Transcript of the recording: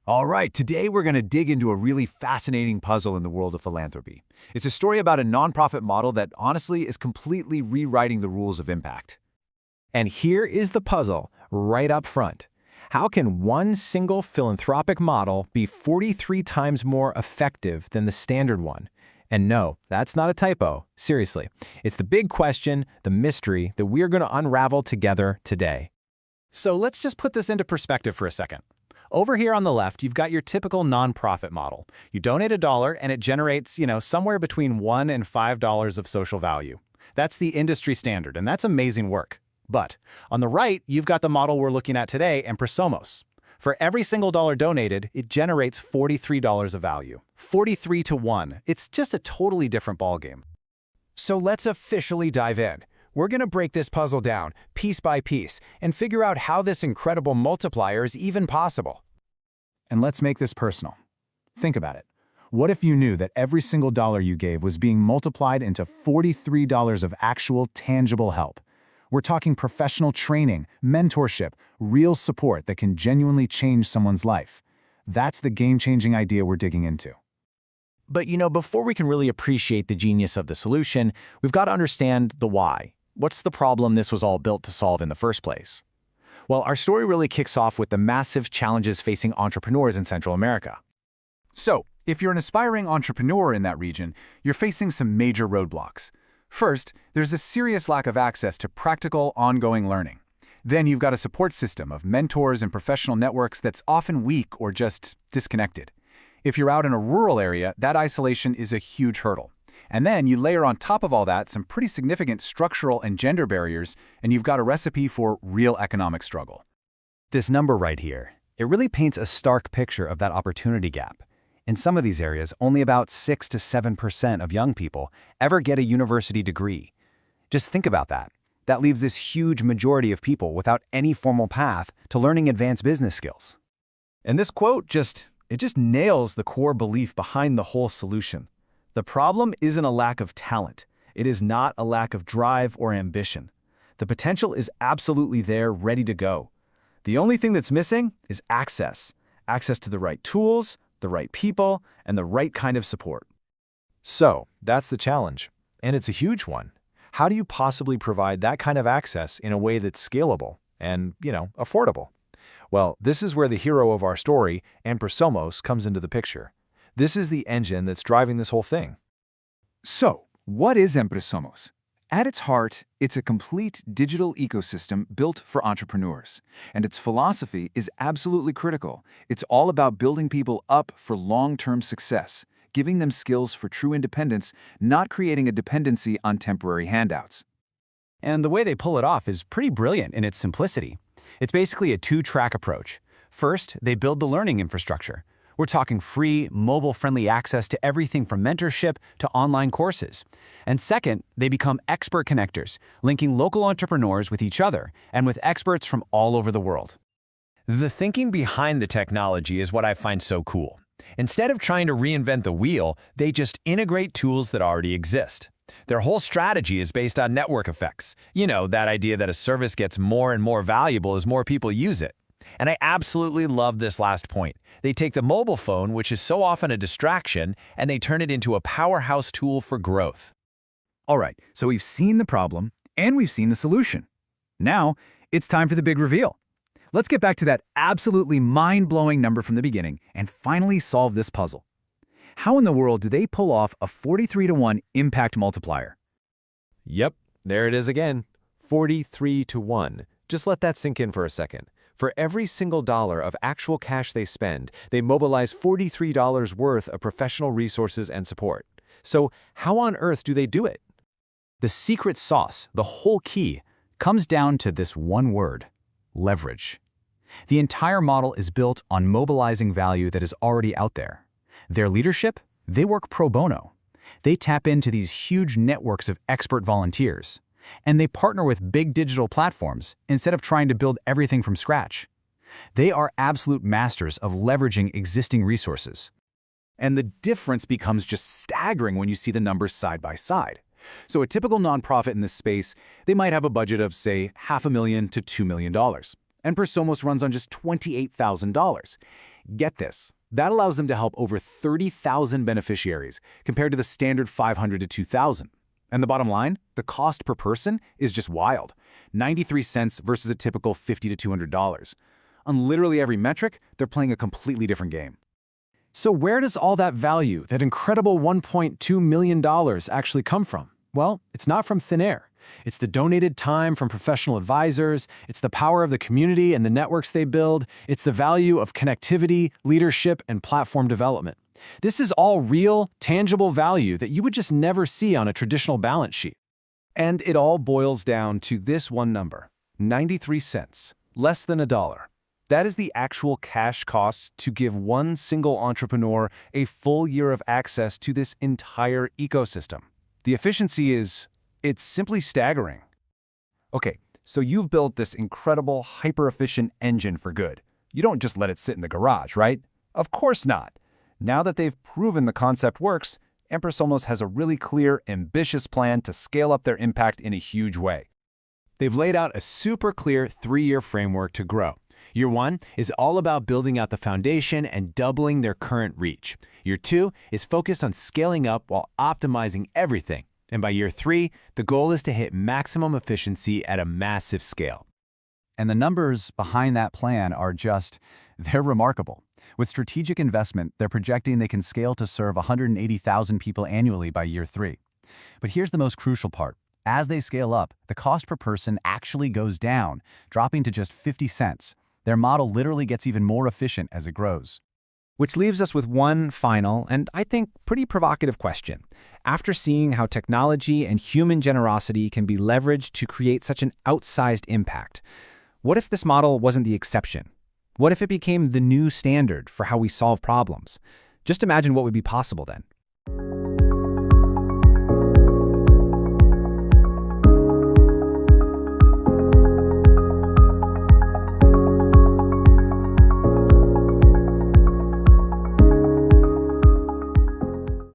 All right, today we're going to dig into a really fascinating puzzle in the world of philanthropy. It's a story about a nonprofit model that honestly is completely rewriting the rules of impact. And here is the puzzle, right up front. How can one single philanthropic model be 43 times more effective than the standard one? And no, that's not a typo. Seriously, it's the big question, the mystery that we're going to unravel together today. So let's just put this into perspective for a second. Over here on the left, you've got your typical nonprofit model. You donate $1 and it generates, somewhere between $1 and $5 of social value. That's the industry standard, and that's amazing work. But on the right, you've got the model we're looking at today, EmpreSomos. For every single dollar donated, it generates $43 of value. 43 to 1. It's just a totally different ballgame. So let's officially dive in. We're going to break this puzzle down, piece by piece, and figure out how this incredible multiplier is even possible. And let's make this personal. Think about it. What if you knew that every single dollar you gave was being multiplied into $43 of actual, tangible help? We're talking professional training, mentorship, real support that can genuinely change someone's life. That's the game-changing idea we're digging into. But before we can really appreciate the genius of the solution, we've got to understand the why. What's the problem this was all built to solve in the first place? Well, our story really kicks off with the massive challenges facing entrepreneurs in Central America. So, if you're an aspiring entrepreneur in that region, you're facing some major roadblocks. First, there's a serious lack of access to practical, ongoing learning. Then you've got a support system of mentors and professional networks that's often weak or just disconnected. If you're out in a rural area, that isolation is a huge hurdle. And then you layer on top of all that some pretty significant structural and gender barriers, and you've got a recipe for real economic struggle. This number right here, it really paints a stark picture of that opportunity gap. In some of these areas, only about 6 to 7% of young people ever get a university degree. Just think about that. That leaves this huge majority of people without any formal path to learning advanced business skills. And this quote just nails the core belief behind the whole solution. The problem isn't a lack of talent. It is not a lack of drive or ambition. The potential is absolutely there, ready to go. The only thing that's missing is access. Access to the right tools, the right people, and the right kind of support. So, that's the challenge. And it's a huge one. How do you possibly provide that kind of access in a way that's scalable and, affordable? Well, this is where the hero of our story, EmpreSomos, comes into the picture. This is the engine that's driving this whole thing. So, what is EmpreSomos? At its heart, it's a complete digital ecosystem built for entrepreneurs. And its philosophy is absolutely critical. It's all about building people up for long-term success, giving them skills for true independence, not creating a dependency on temporary handouts. And the way they pull it off is pretty brilliant in its simplicity. It's basically a two-track approach. First, they build the learning infrastructure. We're talking free, mobile-friendly access to everything from mentorship to online courses. And second, they become expert connectors, linking local entrepreneurs with each other and with experts from all over the world. The thinking behind the technology is what I find so cool. Instead of trying to reinvent the wheel, they just integrate tools that already exist. Their whole strategy is based on network effects. That idea that a service gets more and more valuable as more people use it. And I absolutely love this last point. They take the mobile phone, which is so often a distraction, and they turn it into a powerhouse tool for growth. All right, so we've seen the problem, and we've seen the solution. Now, it's time for the big reveal. Let's get back to that absolutely mind-blowing number from the beginning and finally solve this puzzle. How in the world do they pull off a 43 to 1 impact multiplier? Yep, there it is again. 43 to 1. Just let that sink in for a second. For every single dollar of actual cash they spend, they mobilize $43 worth of professional resources and support. So how on earth do they do it? The secret sauce, the whole key, comes down to this one word: leverage. The entire model is built on mobilizing value that is already out there. Their leadership? They work pro bono. They tap into these huge networks of expert volunteers. And they partner with big digital platforms instead of trying to build everything from scratch. They are absolute masters of leveraging existing resources. And the difference becomes just staggering when you see the numbers side by side. So a typical nonprofit in this space, they might have a budget of, say, $500,000 to $2 million. EmpreSomos runs on just $28,000. Get this. That allows them to help over 30,000 beneficiaries, compared to the standard 500 to 2,000. And the bottom line? The cost per person is just wild. 93 cents versus a typical $50 to $200. On literally every metric, they're playing a completely different game. So where does all that value, that incredible $1.2 million, actually come from? Well, it's not from thin air. It's the donated time from professional advisors, it's the power of the community and the networks they build, it's the value of connectivity, leadership, and platform development. This is all real, tangible value that you would just never see on a traditional balance sheet. And it all boils down to this one number, 93 cents, less than $1. That is the actual cash cost to give one single entrepreneur a full year of access to this entire ecosystem. The efficiency it's simply staggering. Okay, so you've built this incredible, hyper-efficient engine for good. You don't just let it sit in the garage, right? Of course not. Now that they've proven the concept works, EmpreSomos has a really clear, ambitious plan to scale up their impact in a huge way. They've laid out a super clear 3-year framework to grow. Year 1 is all about building out the foundation and doubling their current reach. Year 2 is focused on scaling up while optimizing everything. And by year 3, the goal is to hit maximum efficiency at a massive scale. And the numbers behind that plan are they're remarkable. With strategic investment, they're projecting they can scale to serve 180,000 people annually by year 3. But here's the most crucial part. As they scale up, the cost per person actually goes down, dropping to just 50 cents. Their model literally gets even more efficient as it grows. Which leaves us with one final, and I think pretty provocative question. After seeing how technology and human generosity can be leveraged to create such an outsized impact, what if this model wasn't the exception? What if it became the new standard for how we solve problems? Just imagine what would be possible then.